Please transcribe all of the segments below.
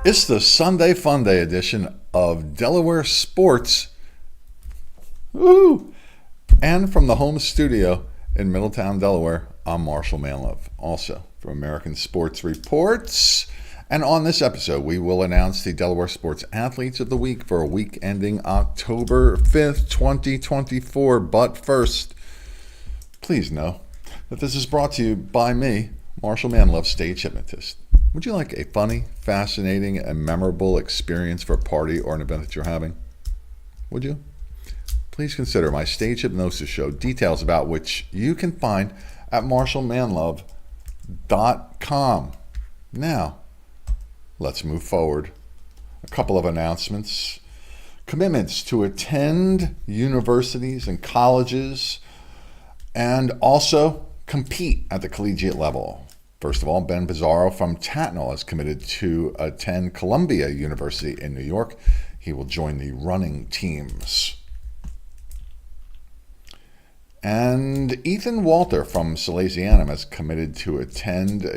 It's the Sunday Funday edition of Delaware Sports. Woo! And from the home studio in Middletown, Delaware, I'm Marshal Manlove, also from American Sports Reports. And on this episode, we will announce the Delaware Sports Athletes of the Week for a week ending October 5th, 2024. But first, please know that this is brought to you by me, Marshal Manlove, stage hypnotist. Would you like a funny, fascinating, and memorable experience for a party or an event that you're having? Would you? Please consider my stage hypnosis show, details about which you can find at marshalmanlove.com. Now, let's move forward. A couple of announcements. Commitments to attend universities and colleges and also compete at the collegiate level. First of all, Ben Pizarro from Tatnall is committed to attend Columbia University in New York. He will join the running teams. And Ethan Walter from Salesianum is committed to attend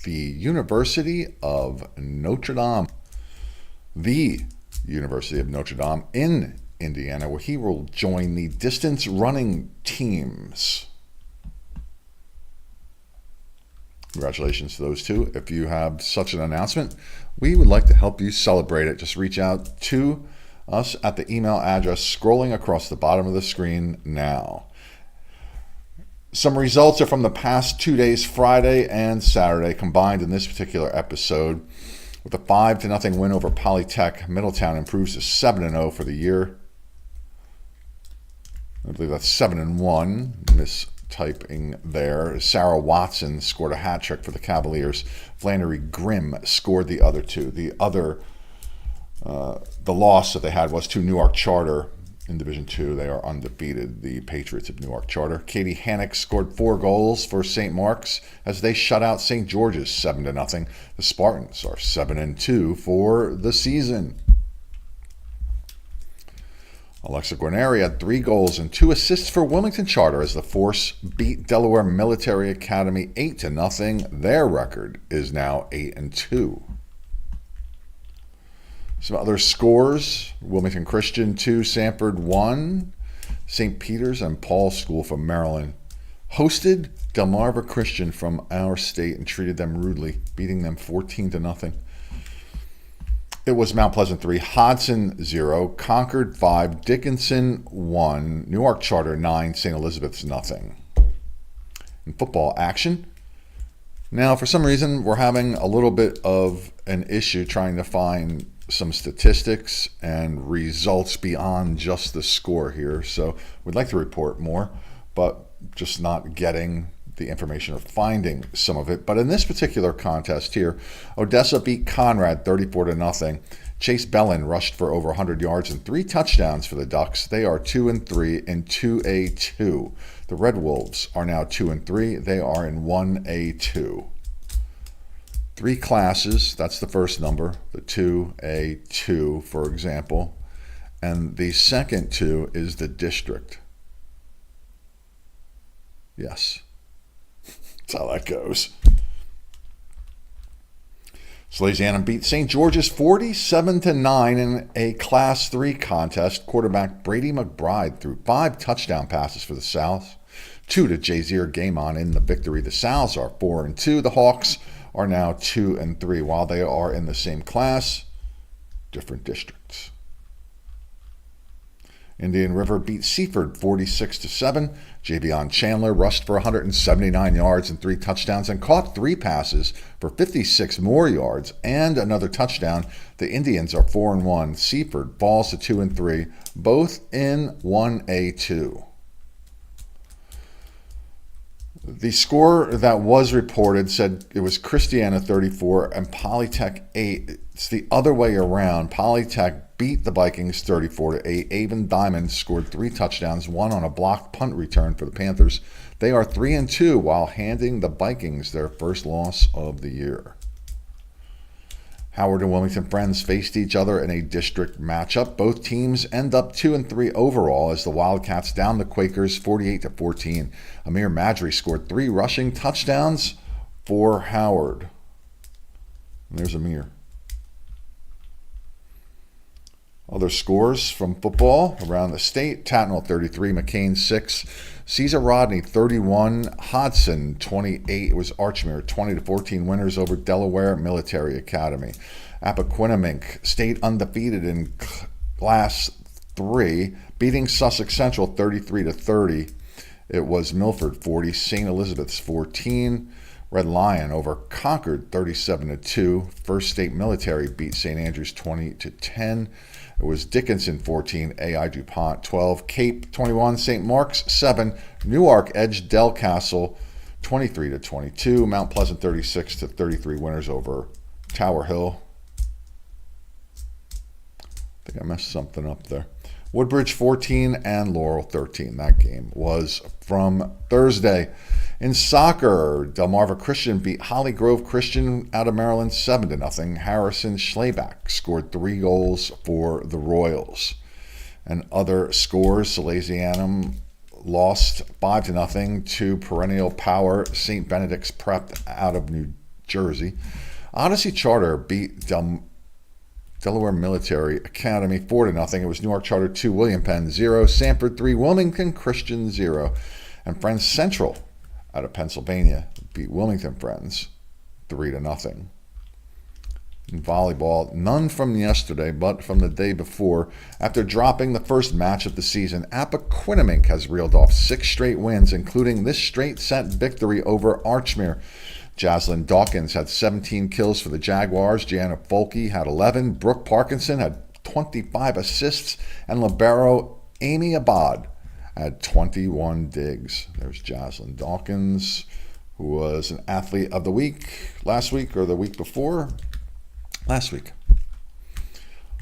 the University of Notre Dame, the University of Notre Dame in Indiana, where he will join the distance running teams. Congratulations to those two. If you have such an announcement, we would like to help you celebrate it. Just reach out to us at the email address scrolling across the bottom of the screen now. Some results are from the past 2 days, Friday and Saturday, combined in this particular episode. With a 5-0 win over Polytech, Middletown improves to 7-0 for the year. I believe that's 7-1. Mistyping there. Sarah Watson scored a hat trick for the Cavaliers. Flannery Grimm scored the other two. The loss that they had was to Newark Charter in Division II. They are undefeated, the Patriots of Newark Charter. Katie Hannock scored 4 goals for St. Mark's as they shut out St. George's 7-0. The Spartans are 7-2 for the season. Alexa Guarneri had 3 goals and 2 assists for Wilmington Charter as the Force beat Delaware Military Academy 8-0. Their record is now 8-2. Some other scores: Wilmington Christian 2, Sanford 1. St. Peter's and Paul School from Maryland hosted Delmarva Christian from our state and treated them rudely, beating them 14-0. It was Mount Pleasant 3, Hodson 0, Concord 5, Dickinson 1, Newark Charter 9, St. Elizabeth's 0. In football action, now for some reason we're having a little bit of an issue trying to find some statistics and results beyond just the score here. So we'd like to report more, but just not getting the information or finding some of it. But in this particular contest here, Odessa beat Conrad 34-0. Chase Bellin rushed for over 100 yards and 3 touchdowns for the Ducks. They are 2-3 in 2A2. The Red Wolves are now 2-3. They are in 1A2. 3 classes, that's the first number, the 2A2, for example. And the second 2 is the district. Yes. That's how that goes. Salesianum beat St. George's 47-9 in a Class 3 contest. Quarterback Brady McBride threw 5 touchdown passes for the South. 2 to Jazier Gamon in the victory. The Sows are 4-2. The Hawks are now 2-3. While they are in the same class, different districts. Indian River beat Seaford 46-7. Javion Chandler rushed for 179 yards and 3 touchdowns and caught 3 passes for 56 more yards and another touchdown. The Indians are 4-1. Seaford falls to 2-3, both in 1A2. The score that was reported said it was Christiana 34 and Polytech 8. It's the other way around. Polytech beat the Vikings 34-8. Avon Diamond scored 3 touchdowns, 1 on a blocked punt return for the Panthers. They are 3-2 while handing the Vikings their first loss of the year. Howard and Wilmington Friends faced each other in a district matchup. Both teams end up 2-3 overall as the Wildcats down the Quakers 48-14. Amir Madry scored 3 rushing touchdowns for Howard. And there's Amir. Other scores from football around the state: Tatnall 33, McCain 6, Caesar Rodney 31, Hodson 28. It was Archmere 20-14 winners over Delaware Military Academy. Appoquinimink stayed undefeated in Class 3, beating Sussex Central 33-30. It was Milford 40, St. Elizabeth's 14. Red Lion over Concord 37-2. First State Military beat St. Andrews 20-10. It was Dickinson 14, AI DuPont 12, Cape 21, St. Mark's 7, Newark edged Delcastle 23-22, Mount Pleasant 36-33 winners over Tower Hill. I think I messed something up there. Woodbridge 14 and Laurel 13. That game was from Thursday. In soccer, Delmarva Christian beat Holly Grove Christian out of Maryland 7-0. Harrison Schleback scored 3 goals for the Royals. And other scores, Salesianum lost 5-0 to perennial power St. Benedict's Prep out of New Jersey. Odyssey Charter beat Delaware Military Academy 4-0. It was Newark Charter 2, William Penn 0, Sanford 3, Wilmington Christian 0. And Friends Central out of Pennsylvania beat Wilmington Friends 3-0. In volleyball, none from yesterday, but from the day before. After dropping the first match of the season, Appoquinimink has reeled off 6 straight wins, including this straight set victory over Archmere. Jaslyn Dawkins had 17 kills for the Jaguars. Gianna Folke had 11. Brooke Parkinson had 25 assists. And libero Amy Abad had 21 digs. There's Jaslyn Dawkins, who was an athlete of the week last week or the week before. Last week.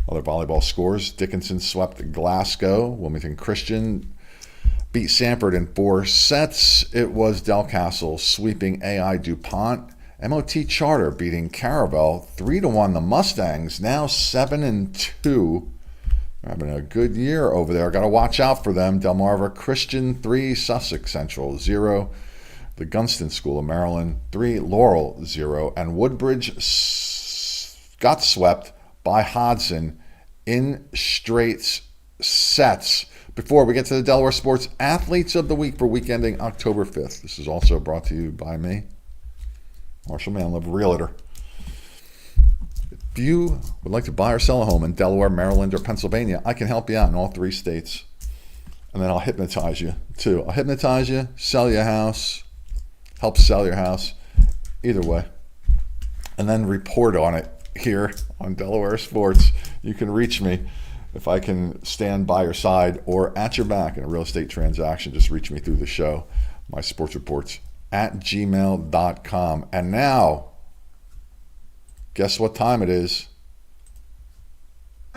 Other volleyball scores: Dickinson swept Glasgow. Wilmington Christian beat Sanford in 4 sets. It was Delcastle sweeping AI DuPont. MOT Charter beating Caravel 3-1. The Mustangs now 7-2. They're having a good year over there. Got to watch out for them. Delmarva Christian 3, Sussex Central 0. The Gunston School of Maryland 3, Laurel 0. And Woodbridge got swept by Hodson in straight sets. Before we get to the Delaware Sports Athletes of the Week for week ending October 5th. This is also brought to you by me, Marshal Manlove, Realtor. If you would like to buy or sell a home in Delaware, Maryland, or Pennsylvania, I can help you out in all 3 states. And then I'll hypnotize you, too. I'll hypnotize you, sell your house, help sell your house, either way. And then report on it here on Delaware Sports. You can reach me if I can stand by your side or at your back in a real estate transaction. Just reach me through the show. My sports reports at gmail.com. And now, guess what time it is?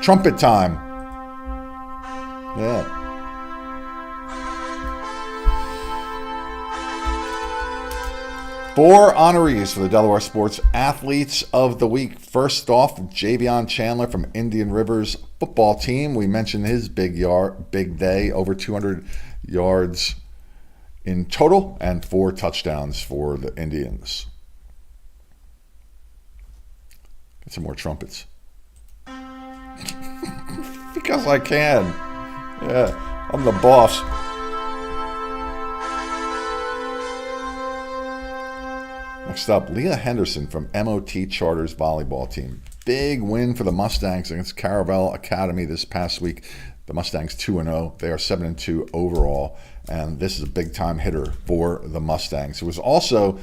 Trumpet time. Yeah. Four honorees for the Delaware Sports Athletes of the Week. First off, Javion Chandler from Indian River's football team. We mentioned his big day, over 200 yards in total and 4 touchdowns for the Indians. Get some more trumpets. Because I can. Yeah, I'm the boss. Next up, Leah Henderson from MOT Charter's volleyball team. Big win for the Mustangs against Caravel Academy this past week. The Mustangs 2-0. They are 7-2 overall. And this is a big-time hitter for the Mustangs. It was also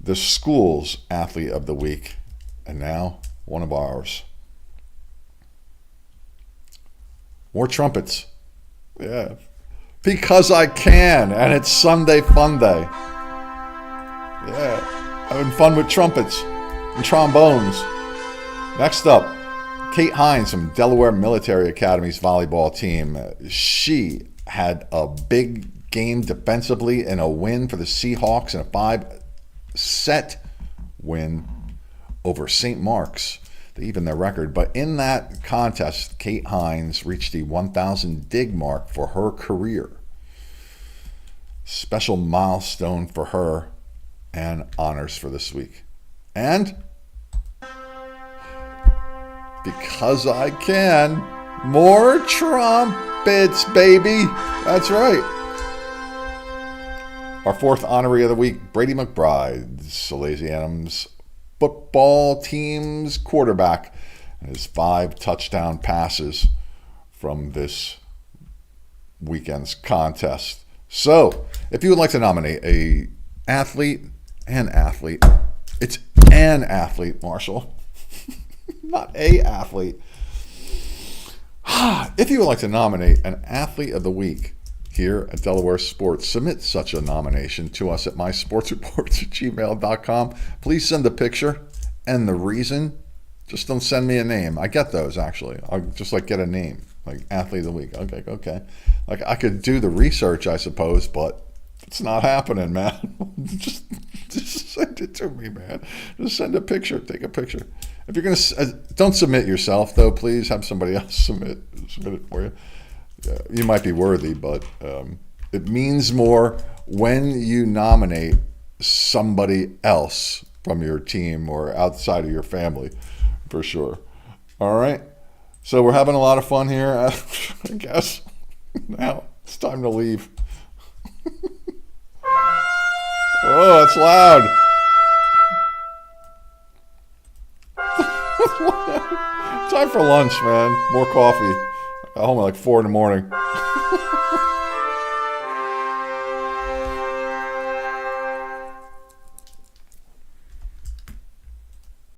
the school's athlete of the week. And now, one of ours. More trumpets. Yeah. Because I can. And it's Sunday Funday. Yeah, having fun with trumpets and trombones. Next up, Kate Hines from Delaware Military Academy's volleyball team. She had a big game defensively in a win for the Seahawks in a 5-set win over St. Mark's. They evened their record. But in that contest, Kate Hines reached the 1,000 dig mark for her career. Special milestone for her and honors for this week. And because I can, more trumpets, baby. That's right. Our fourth honoree of the week, Brady McBride, Salesianum's football team's quarterback, and his 5 touchdown passes from this weekend's contest. So, if you would like to nominate an athlete, it's an athlete, Marshall, not a athlete. If you would like to nominate an athlete of the week here at Delaware Sports, submit such a nomination to us at mysportsreports@gmail.com. Please send a picture and the reason. Just don't send me a name. I get those, actually. I'll just get a name, like athlete of the week. Okay. I could do the research, I suppose, but it's not happening, man. just send it to me, man. Just send a picture. Take a picture. If you're going to, don't submit yourself, though. Please have somebody else submit it for you. You might be worthy, but it means more when you nominate somebody else from your team or outside of your family, for sure. All right. So we're having a lot of fun here, I guess. Now it's time to leave. Oh, that's loud. Time for lunch, man. More coffee. I got home at 4 in the morning.